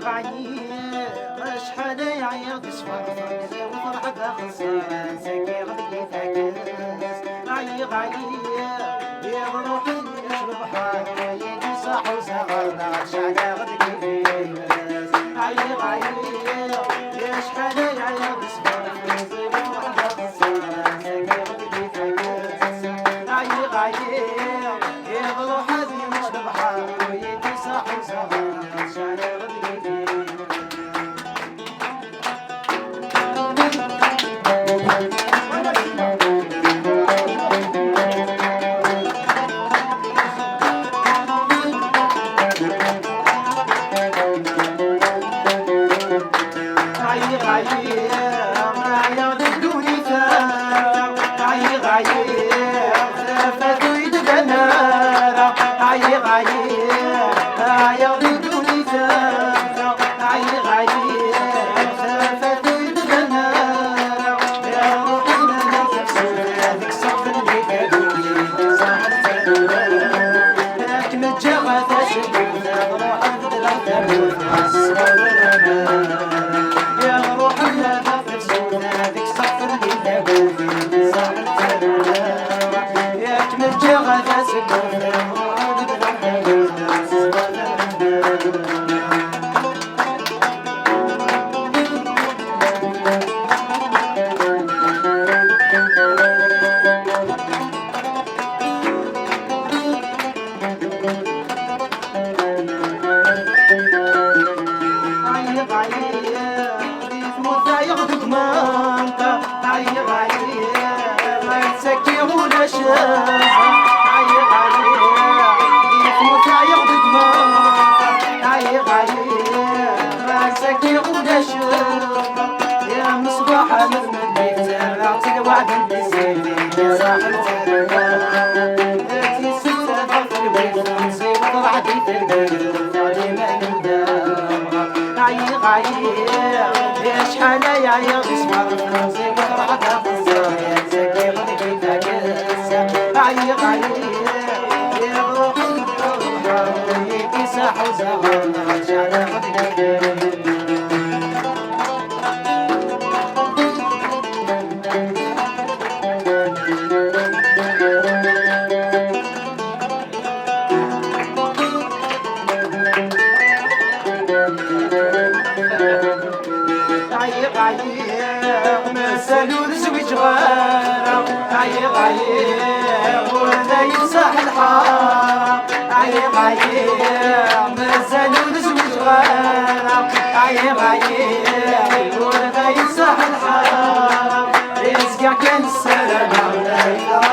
غايي شحال يعيط يصفر فرقلي وفرحة خلصان ساكي غدي فاكس غايي يا روحي يشرب حار ويجي صاح وصغرنا شحال غدي فاكس غايي يا شحال يعيط يصفر فرقلي وفرحة خلصان ساكي غدي فاكس غايي يا روحي يشرب حار ويجي صاح وصغرنا شحال يا مصباح مثل الديك تعطيك وعد بزيدي يا صاحب تي ستة ضغط البيت خمسي وطلعتي في البيت فاضي ما غايي يا شحال يا غصمر خمسي وطلعتها خمسة يا زكي غدي كيفك غايي يا روحي يدي ساح وزغرنا شحال غدي مسالو الزوج غارة غايي ولا يصح الحارة غايي مسالو الزوج غارة غايي ولا يصح الحارة رزقك كان السلامة